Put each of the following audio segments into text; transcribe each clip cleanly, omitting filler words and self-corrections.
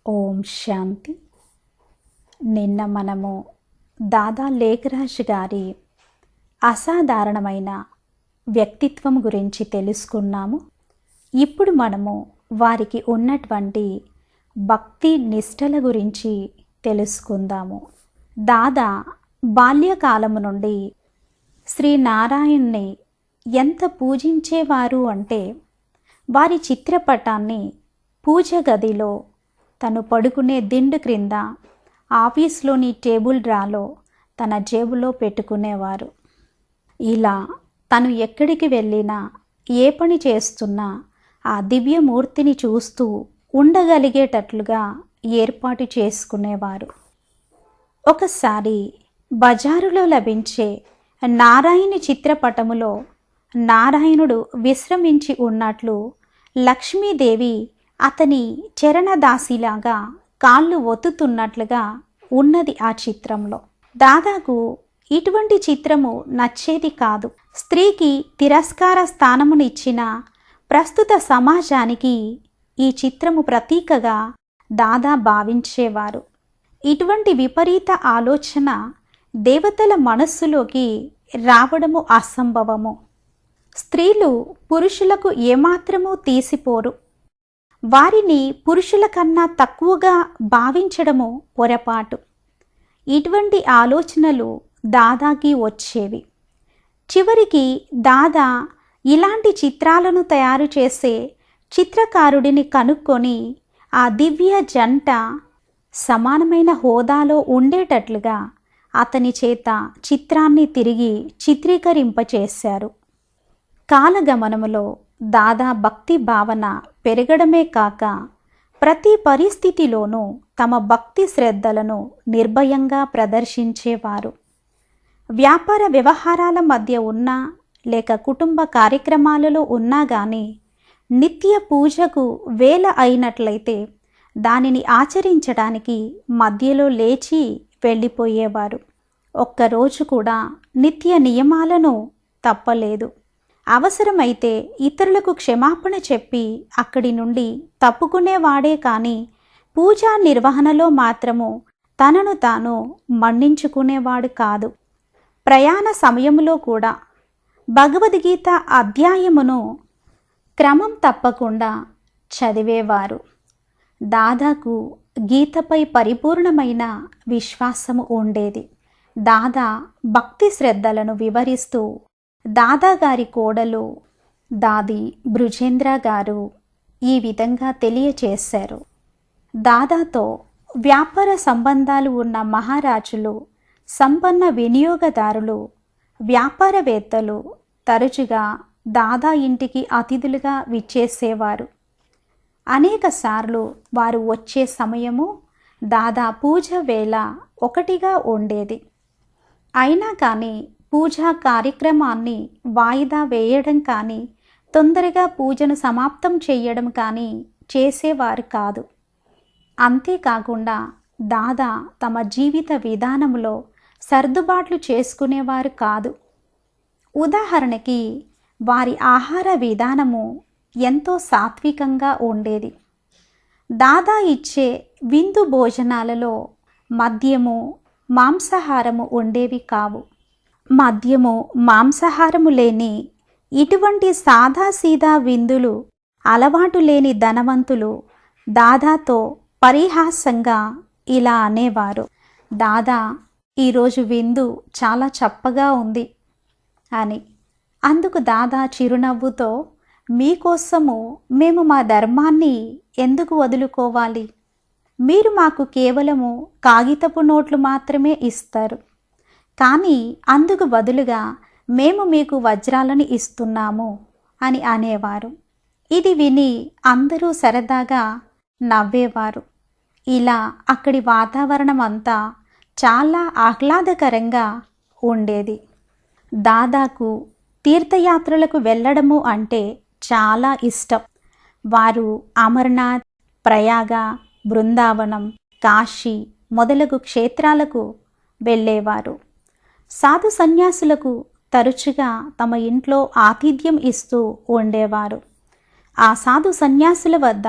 ఓం శాంతి. నిన్న మనము దాదా లేఖరాజ్ గారి అసాధారణమైన వ్యక్తిత్వం గురించి తెలుసుకున్నాము. ఇప్పుడు మనము వారికి ఉన్నటువంటి భక్తి నిష్టల గురించి తెలుసుకుందాము. దాదా బాల్యకాలము నుండి శ్రీనారాయణ్ణి ఎంత పూజించేవారు అంటే వారి చిత్రపటాన్ని పూజ గదిలో, తను పడుకునే దిండు క్రింద, ఆఫీస్లోని టేబుల్ డ్రాలో తన జేబులో పెట్టుకునేవారు. ఇలా తను ఎక్కడికి వెళ్ళినా, ఏ పని చేస్తున్నా ఆ దివ్యమూర్తిని చూస్తూ ఉండగలిగేటట్లుగా ఏర్పాటు చేసుకునేవారు. ఒకసారి బజారులో లభించే నారాయణి చిత్రపటములో నారాయణుడు విశ్రమించి ఉన్నట్లు లక్ష్మీదేవి అతని చరణదాసిలాగా కాళ్ళు ఒత్తుతున్నట్లుగా ఉన్నది ఆ చిత్రంలో. దాదాకు ఇటువంటి చిత్రము నచ్చేది కాదు. స్త్రీకి తిరస్కార స్థానమునిచ్చిన ప్రస్తుత సమాజానికి ఈ చిత్రము ప్రతీకగా దాదా భావించేవారు. ఇటువంటి విపరీత ఆలోచన దేవతల మనస్సులోకి రావడము అసంభవము. స్త్రీలు పురుషులకు ఏమాత్రమూ తీసిపోరు. వారిని పురుషుల కన్నా తక్కువగా భావించడము పొరపాటు. ఇటువంటి ఆలోచనలు దాదాకి వచ్చేవి. చివరికి దాదా ఇలాంటి చిత్రాలను తయారు చేసే చిత్రకారుడిని కనుక్కొని ఆ దివ్య జంట సమానమైన హోదాలో ఉండేటట్లుగా అతని చేత చిత్రాన్ని తిరిగి చిత్రీకరింపచేశారు. కాలగమనములో దాదా భక్తి భావన పెరగడమే కాక ప్రతి పరిస్థితిలోనూ తమ భక్తి శ్రద్ధలను నిర్భయంగా ప్రదర్శించేవారు. వ్యాపార వ్యవహారాల మధ్య ఉన్నా లేక కుటుంబ కార్యక్రమాలలో ఉన్నా కానీ నిత్య పూజకు వేళ అయినట్లయితే దానిని ఆచరించడానికి మధ్యలో లేచి వెళ్ళిపోయేవారు. ఒక్కరోజు కూడా నిత్య నియమాలను తప్పలేదు. అవసరమైతే ఇతరులకు క్షమాపణ చెప్పి అక్కడి నుండి తప్పుకునేవాడే కానీ పూజా నిర్వహణలో మాత్రము తనను తాను మన్నించుకునేవాడు కాదు. ప్రయాణ సమయంలో కూడా భగవద్గీత అధ్యాయమును క్రమం తప్పకుండా చదివేవారు. దాదాకు గీతపై పరిపూర్ణమైన విశ్వాసము ఉండేది. దాదా భక్తి శ్రద్ధలను వివరిస్తూ దాదాగారి కోడలు దాది బృజేంద్ర గారు ఈ విధంగా తెలియచేశారు. దాదాతో వ్యాపార సంబంధాలు ఉన్న మహారాజులు, సంపన్న వినియోగదారులు, వ్యాపారవేత్తలు తరచుగా దాదా ఇంటికి అతిథులుగా విచ్చేసేవారు. అనేకసార్లు వారు వచ్చే సమయము దాదా పూజ వేళ ఒకటిగా ఉండేది. అయినా కానీ పూజా కార్యక్రమాన్ని వాయిదా వేయడం కానీ, తొందరగా పూజను సమాప్తం చేయడం కానీ చేసేవారు కాదు. అంతేకాకుండా దాదా తమ జీవిత విధానంలో సర్దుబాట్లు చేసుకునేవారు కాదు. ఉదాహరణకి వారి ఆహార విధానము ఎంతో సాత్వికంగా ఉండేది. దాదా ఇచ్చే విందు భోజనాలలో మద్యము, మాంసాహారము ఉండేవి కావు. మద్యము, మాంసాహారము లేని ఇటువంటి సాదాసీదా విందులు అలవాటు లేని ధనవంతులు దాదాతో పరిహాసంగా ఇలా అనేవారు, దాదా ఈరోజు విందు చాలా చప్పగా ఉంది అని. అందుకు దాదా చిరునవ్వుతో, మీకోసము మేము మా ధర్మాన్ని ఎందుకు వదులుకోవాలి? మీరు మాకు కేవలము కాగితపు నోట్లు మాత్రమే ఇస్తారు, కానీ అందుకు బదులుగా మేము మీకు వజ్రాలను ఇస్తున్నాము అని అనేవారు. ఇది విని అందరూ సరదాగా నవ్వేవారు. ఇలా అక్కడి వాతావరణం అంతా చాలా ఆహ్లాదకరంగా ఉండేది. దాదాకు తీర్థయాత్రలకు వెళ్ళడము అంటే చాలా ఇష్టం. వారు అమర్నాథ్, ప్రయాగ, బృందావనం, కాశీ మొదలగు క్షేత్రాలకు వెళ్ళేవారు. సాధు సన్యాసులకు తరచుగా తమ ఇంట్లో ఆతిథ్యం ఇస్తూ ఉండేవారు. ఆ సాధు సన్యాసుల వద్ద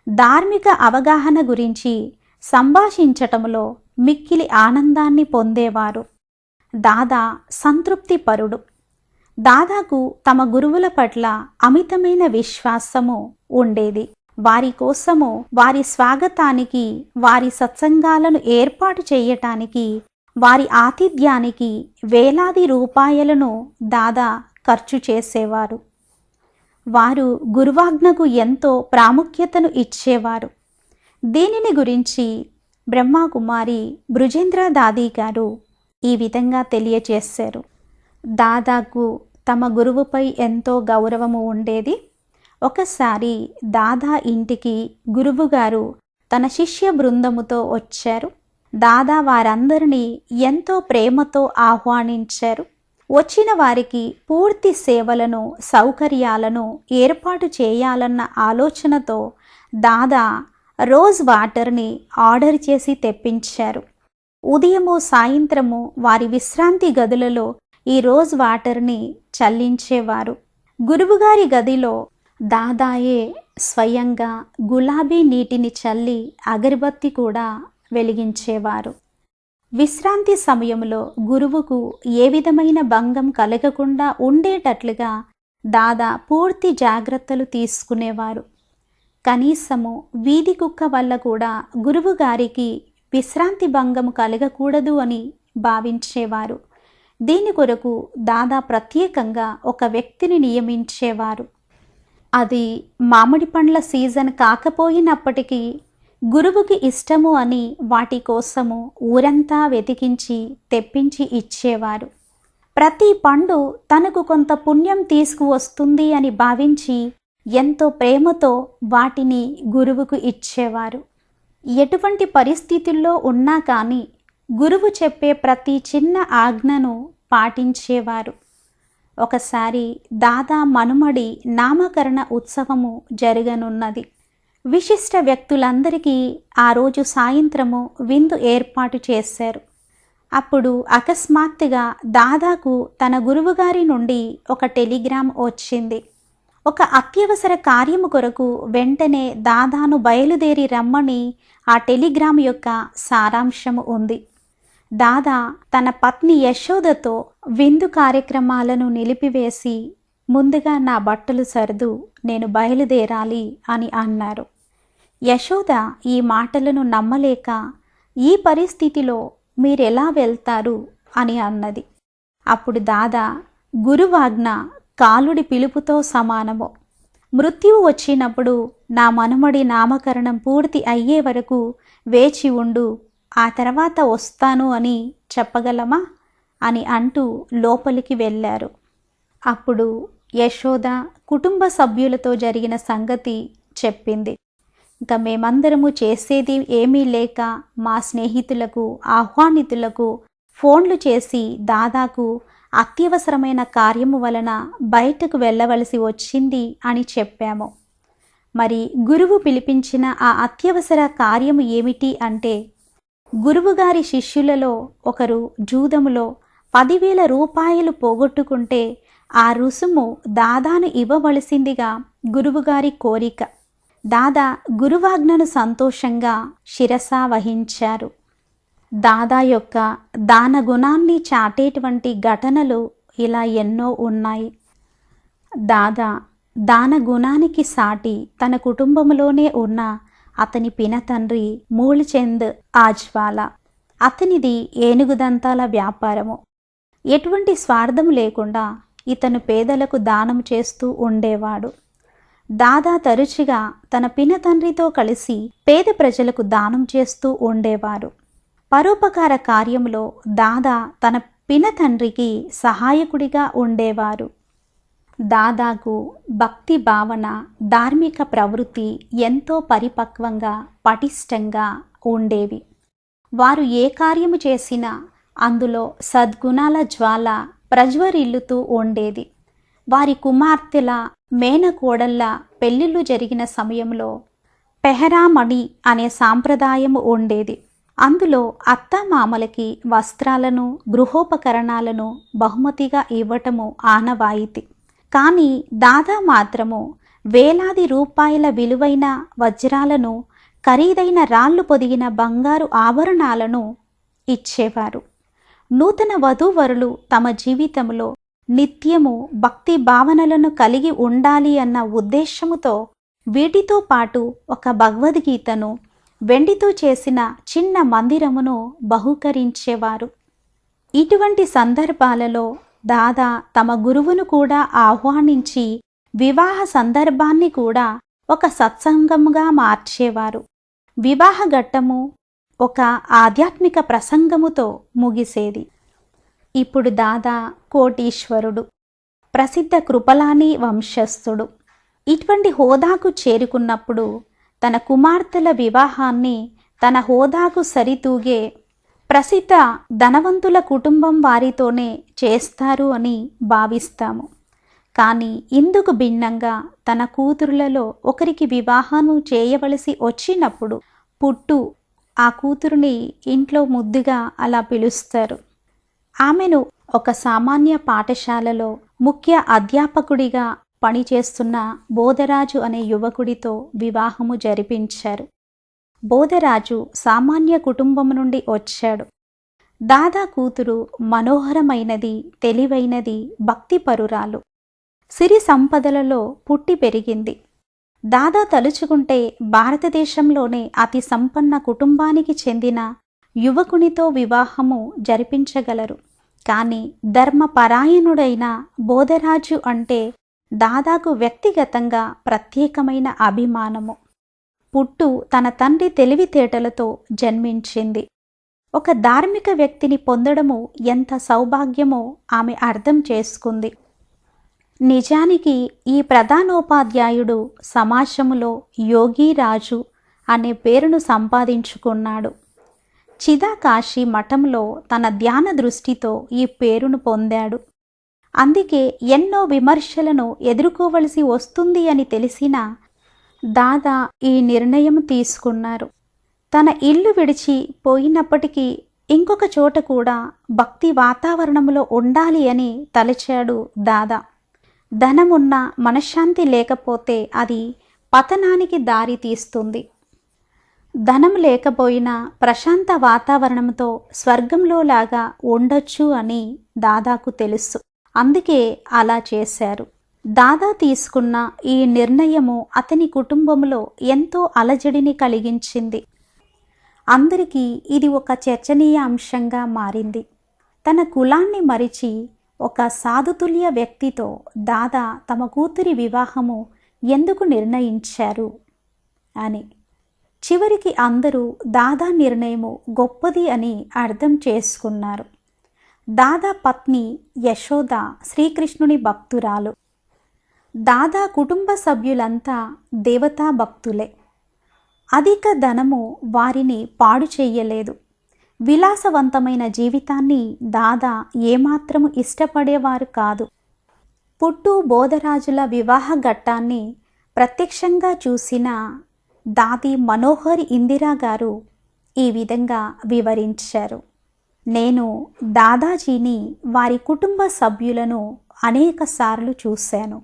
ధార్మిక అవగాహన గురించి సంభాషించటంలో మిక్కిలి ఆనందాన్ని పొందేవారు. దాదా సంతృప్తిపరుడు. దాదాకు తమ గురువుల పట్ల అమితమైన విశ్వాసము ఉండేది. వారి కోసము, వారి స్వాగతానికి, వారి సత్సంగాలను ఏర్పాటు చేయటానికి, వారి ఆతిథ్యానికి వేలాది రూపాయలను దాదా ఖర్చు చేసేవారు. వారు గురువాజ్ఞకు ఎంతో ప్రాముఖ్యతను ఇచ్చేవారు. దీనిని గురించి బ్రహ్మకుమారి బృజేంద్ర దాది గారు ఈ విధంగా తెలియచేశారు. దాదాకు తమ గురువుపై ఎంతో గౌరవము ఉండేది. ఒకసారి దాదా ఇంటికి గురువుగారు తన శిష్య బృందముతో వచ్చారు. దాదా వారందరినీ ఎంతో ప్రేమతో ఆహ్వానించారు. వచ్చిన వారికి పూర్తి సేవలను, సౌకర్యాలను ఏర్పాటు చేయాలన్న ఆలోచనతో దాదా రోజ్ వాటర్ని ఆర్డర్ చేసి తెప్పించారు. ఉదయము, సాయంత్రము వారి విశ్రాంతి గదులలో ఈ రోజ్ వాటర్ని చల్లించేవారు. గురువుగారి గదిలో దాదాయే స్వయంగా గులాబీ నీటిని చల్లి అగరబత్తి కూడా వెలిగించేవారు. విశ్రాంతి సమయంలో గురువుకు ఏ విధమైన భంగం కలగకుండా ఉండేటట్లుగా దాదా పూర్తి జాగ్రత్తలు తీసుకునేవారు. కనీసము వీధి కుక్క వల్ల కూడా గురువుగారికి విశ్రాంతి భంగం కలగకూడదు అని భావించేవారు. దీని కొరకు దాదా ప్రత్యేకంగా ఒక వ్యక్తిని నియమించేవారు. అది మామిడి పండ్ల సీజన్ కాకపోయినప్పటికీ గురువుకి ఇష్టము అని వాటి కోసము ఊరంతా వెతికించి తెప్పించి ఇచ్చేవారు. ప్రతి పండు తనకు కొంత పుణ్యం తీసుకువస్తుంది అని భావించి ఎంతో ప్రేమతో వాటిని గురువుకు ఇచ్చేవారు. ఎటువంటి పరిస్థితుల్లో ఉన్నా కానీ గురువు చెప్పే ప్రతి చిన్న ఆజ్ఞను పాటించేవారు. ఒకసారి దాదా మనుమడి నామకరణ ఉత్సవము జరగనున్నది. విశిష్ట వ్యక్తులందరికీ ఆ రోజు సాయంత్రము విందు ఏర్పాటు చేశారు. అప్పుడు అకస్మాత్తుగా దాదాకు తన గురువుగారి నుండి ఒక టెలిగ్రామ్ వచ్చింది. ఒక అత్యవసర కార్యము కొరకు వెంటనే దాదాను బయలుదేరి రమ్మని ఆ టెలిగ్రామ్ యొక్క సారాంశము ఉంది. దాదా తన పత్ని యశోదతో విందు కార్యక్రమాలను నిలిపివేసి, ముందుగా నా బట్టలు సర్దు, నేను బయలుదేరాలి అని అన్నారు. యశోద ఈ మాటలను నమ్మలేక, ఈ పరిస్థితిలో మీరెలా వెళ్తారు అని అన్నది. అప్పుడు దాదా, గురువాజ్ఞ కాలుడి పిలుపుతో సమానము. మృత్యువు వచ్చినప్పుడు నా మనుమడి నామకరణం పూర్తి అయ్యే వరకు వేచి ఉండు, ఆ తర్వాత వస్తాను అని చెప్పగలమా అని అంటూ లోపలికి వెళ్ళారు. అప్పుడు యశోద కుటుంబ సభ్యులతో జరిగిన సంగతి చెప్పింది. ఇంకా మేమందరము చేసేది ఏమీ లేక మా స్నేహితులకు, ఆహ్వానితులకు ఫోన్లు చేసి దాదాకు అత్యవసరమైన కార్యము వలన బయటకు వెళ్ళవలసి వచ్చింది అని చెప్పాము. మరి గురువు పిలిపించిన ఆ అత్యవసర కార్యము ఏమిటి అంటే, గురువుగారి శిష్యులలో ఒకరు జూదములో 10,000 రూపాయలు పోగొట్టుకుంటే ఆ రుసుము దాదాను ఇవ్వవలసిందిగా గురువుగారి కోరిక. దాదా గురువాజ్ఞను సంతోషంగా శిరసా వహించారు. దాదా యొక్క దాన గుణాన్ని చాటేటువంటి ఘటనలు ఇలా ఎన్నో ఉన్నాయి. దాదా దాన గుణానికి సాటి తన కుటుంబంలోనే ఉన్న అతని పినతండ్రి మూల్చంద్ ఆజ్వాలా. అతనిది ఏనుగుదంతాల వ్యాపారము. ఎటువంటి స్వార్థం లేకుండా ఇతను పేదలకు దానం చేస్తూ ఉండేవాడు. దాదా తరచుగా తన పినతండ్రితో కలిసి పేద ప్రజలకు దానం చేస్తూ ఉండేవారు. పరోపకార కార్యంలో దాదా తన పినతండ్రికి సహాయకుడిగా ఉండేవారు. దాదాకు భక్తి భావన, ధార్మిక ప్రవృత్తి ఎంతో పరిపక్వంగా, పటిష్టంగా ఉండేవి. వారు ఏ కార్యము చేసినా అందులో సద్గుణాల జ్వాల ప్రజ్వరిల్లుతూ ఉండేది. వారి కుమార్తెల, మేనకోడళ్ళ పెళ్ళిళ్ళు జరిగిన సమయంలో పెహరామణి అనే సాంప్రదాయము ఉండేది. అందులో అత్తామామలకి వస్త్రాలను, గృహోపకరణాలను బహుమతిగా ఇవ్వటము ఆనవాయితీ. కానీ దాదా మాత్రము వేలాది రూపాయల విలువైన వజ్రాలను, ఖరీదైన రాళ్ళు పొదిగిన బంగారు ఆభరణాలను ఇచ్చేవారు. నూతన వధూవరులు తమ జీవితంలో నిత్యము భక్తి భావనలను కలిగి ఉండాలి అన్న ఉద్దేశముతో వీటితో పాటు ఒక భగవద్గీతను, వెండితో చేసిన చిన్న మందిరమును బహూకరించేవారు. ఇటువంటి సందర్భాలలో దాదా తమ గురువును కూడా ఆహ్వానించి వివాహ సందర్భాన్ని కూడా ఒక సత్సంగముగా మార్చేవారు. వివాహ ఘట్టము ఒక ఆధ్యాత్మిక ప్రసంగముతో ముగిసేది. ఇప్పుడు దాదా కోటీశ్వరుడు, ప్రసిద్ధ కృపలాని వంశస్థుడు. ఇటువంటి హోదాకు చేరుకున్నప్పుడు తన కుమార్తెల వివాహాన్ని తన హోదాకు సరితూగే ప్రసిద్ధ ధనవంతుల కుటుంబం వారితోనే చేస్తారు అని భావిస్తాము. కానీ ఇందుకు భిన్నంగా తన కూతురులలో ఒకరికి వివాహము చేయవలసి వచ్చినప్పుడు పుట్టు ఆ కూతురుని ఇంట్లో ముద్దుగా అలా పిలుస్తారు. ఆమెను ఒక సామాన్య పాఠశాలలో ముఖ్య అధ్యాపకుడిగా పనిచేస్తున్న బోధరాజు అనే యువకుడితో వివాహము జరిపించారు. బోధరాజు సామాన్య కుటుంబం నుండి వచ్చాడు. దాదా కూతురు మనోహరమైనది, తెలివైనది, భక్తిపరురాలు, సిరి సంపదలలో పుట్టి పెరిగింది. దాదా తలుచుకుంటే భారతదేశంలోనే అతి సంపన్న కుటుంబానికి చెందిన యువకునితో వివాహము జరిపించగలరు. కానీ ధర్మపరాయణుడైన బోధరాజు అంటే దాదాకు వ్యక్తిగతంగా ప్రత్యేకమైన అభిమానము. పుట్టు తన తండ్రి తెలివితేటలతో జన్మించింది. ఒక ధార్మిక వ్యక్తిని పొందడము ఎంత సౌభాగ్యమో ఆమె అర్థం చేసుకుంది. నిజానికి ఈ ప్రధానోపాధ్యాయుడు సమాజములో యోగిరాజు అనే పేరును సంపాదించుకున్నాడు. చిదాకాశి మఠంలో తన ధ్యాన దృష్టితో ఈ పేరును పొందాడు. అందుకే ఎన్నో విమర్శలను ఎదుర్కోవలసి వస్తుంది అని తెలిసినా దాదా ఈ నిర్ణయం తీసుకున్నారు. తన ఇల్లు విడిచి పోయినప్పటికీ ఇంకొక చోట కూడా భక్తి వాతావరణంలో ఉండాలి అని తలచాడు దాదా. ధనమున్న మనశ్శాంతి లేకపోతే అది పతనానికి దారి తీస్తుంది. ధనం లేకపోయినా ప్రశాంత వాతావరణంతో స్వర్గంలో లాగా ఉండొచ్చు అని దాదాకు తెలుసు. అందుకే అలా చేశారు. దాదా తీసుకున్న ఈ నిర్ణయము అతని కుటుంబంలో ఎంతో అలజడిని కలిగించింది. అందరికీ ఇది ఒక చర్చనీయాంశంగా మారింది. తన కులాన్ని మరిచి ఒక సాధుతుల్య వ్యక్తితో దాదా తమ కూతురి వివాహము ఎందుకు నిర్ణయించారు అని. చివరికి అందరూ దాదా నిర్ణయము గొప్పది అని అర్థం చేసుకున్నారు. దాదా పత్ని యశోద శ్రీకృష్ణుని భక్తురాలు. దాదా కుటుంబ సభ్యులంతా దేవతా భక్తులే. అధిక ధనము వారిని పాడు చెయ్యలేదు. విలాసవంతమైన జీవితాన్ని దాదా ఏమాత్రము ఇష్టపడేవారు కాదు. పుట్టు బోధరాజుల వివాహ ఘట్టాన్ని ప్రత్యక్షంగా చూసిన దాది మనోహరి ఇందిరా గారు ఈ విధంగా వివరించారు. నేను దాదాజీని, వారి కుటుంబ సభ్యులను అనేకసార్లు చూశాను.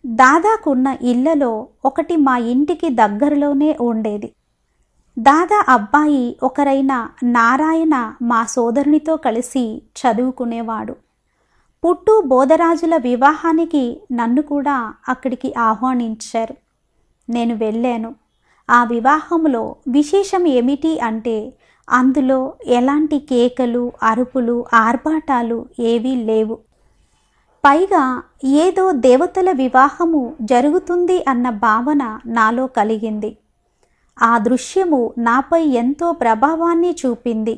దాదాకున్న ఇళ్లలో ఒకటి మా ఇంటికి దగ్గరలోనే ఉండేది. దాదా అబ్బాయి ఒకరైన నారాయణ మా సోదరునితో కలిసి చదువుకునేవాడు. పుట్టు బోధరాజుల వివాహానికి నన్ను కూడా అక్కడికి ఆహ్వానించారు. నేను వెళ్ళాను. ఆ వివాహంలో విశేషం ఏమిటి అంటే అందులో ఎలాంటి కేకలు, అరుపులు, ఆర్భాటాలు ఏవీ లేవు. పైగా ఏదో దేవతల వివాహము జరుగుతుంది అన్న భావన నాలో కలిగింది. ఆ దృశ్యము నాపై ఎంతో ప్రభావాన్ని చూపింది.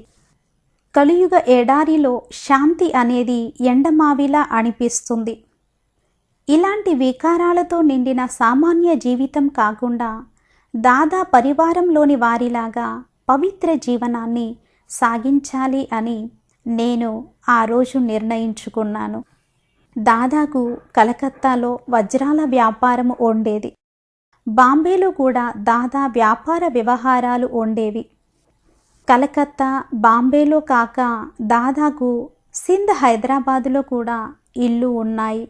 కలియుగ ఎడారిలో శాంతి అనేది ఎండమావిలా అనిపిస్తుంది. ఇలాంటి వికారాలతో నిండిన సామాన్య జీవితం కాకుండా దాదా పరివారంలోని వారిలాగా పవిత్ర జీవనాన్ని సాగించాలి అని నేను ఆ రోజు నిర్ణయించుకున్నాను. దాదాకు కలకత్తాలో వజ్రాల వ్యాపారం ఉండేది. బాంబేలో కూడా దాదా వ్యాపార వ్యవహారాలు ఉండేవి. కలకత్తా, బాంబేలో కాక దాదాకు సింధ్, హైదరాబాదులో కూడా ఇల్లు ఉన్నాయి.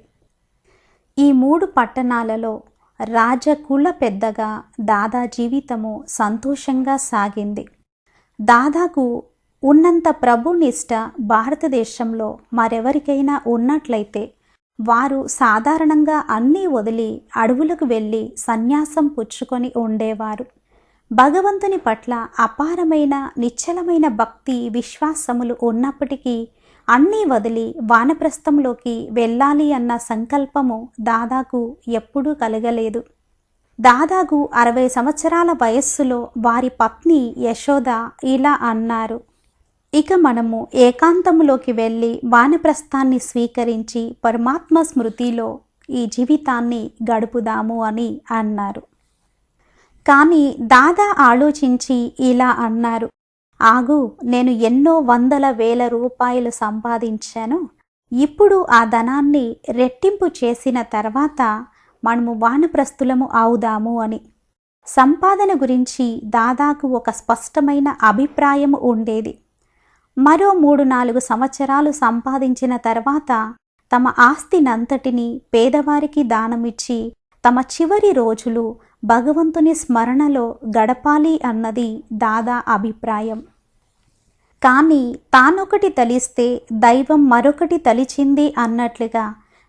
ఈ 3 పట్టణాలలో రాజకుల పెద్దగా దాదా జీవితము సంతోషంగా సాగింది. దాదాకు ఉన్నంత ప్రభునిష్ట భారతదేశంలో మరెవరికైనా ఉన్నట్లయితే వారు సాధారణంగా అన్నీ వదిలి అడవులకు వెళ్ళి సన్యాసం పుచ్చుకొని ఉండేవారు. భగవంతుని పట్ల అపారమైన నిశ్చలమైన భక్తి విశ్వాసములు ఉన్నప్పటికీ అన్నీ వదిలి వానప్రస్థంలోకి వెళ్ళాలి అన్న సంకల్పము దాదాకు ఎప్పుడూ కలగలేదు. దాదాకు 60 సంవత్సరాల వయస్సులో వారి పత్ని యశోద ఇలా అన్నారు, ఇక మనము ఏకాంతములోకి వెళ్ళి వానప్రస్థాన్ని స్వీకరించి పరమాత్మ స్మృతిలో ఈ జీవితాన్ని గడుపుదాము అని అన్నారు. కానీ దాదా ఆలోచించి ఇలా అన్నారు, ఆగు, నేను ఎన్నో వందల వేల రూపాయలు సంపాదించాను. ఇప్పుడు ఆ ధనాన్ని రెట్టింపు చేసిన తర్వాత మనము వానప్రస్థులము అవుదాము అని. సంపాదన గురించి దాదాకు ఒక స్పష్టమైన అభిప్రాయం ఉండేది. మరో 3-4 సంవత్సరాలు సంపాదించిన తర్వాత తమ ఆస్తినంతటినీ పేదవారికి దానమిచ్చి తమ చివరి రోజులు భగవంతుని స్మరణలో గడపాలి అన్నది దాదా అభిప్రాయం. కానీ తానొకటి తలిస్తే దైవం మరొకటి తలిచింది అన్నట్లుగా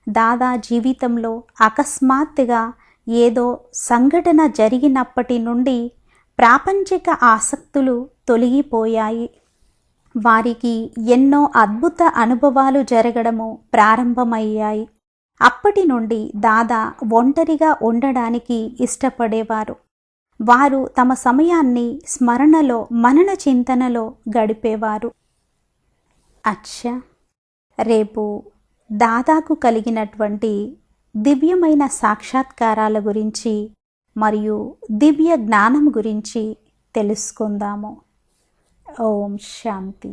దాదా జీవితంలో అకస్మాత్తుగా ఏదో సంఘటన జరిగినప్పటి నుండి ప్రాపంచిక ఆసక్తులు తొలగిపోయాయి. వారికి ఎన్నో అద్భుత అనుభవాలు జరగడము ప్రారంభమయ్యాయి. అప్పటి నుండి దాదా ఒంటరిగా ఉండడానికి ఇష్టపడేవారు. వారు తమ సమయాన్ని స్మరణలో మనన చింతనలో గడిపేవారు. అచ్చా, రేపు దాదాకు కలిగినటువంటి దివ్యమైన సాక్షాత్కారాల గురించి మరియు దివ్య జ్ఞానం గురించి తెలుసుకుందాము. ఓం శాంతి.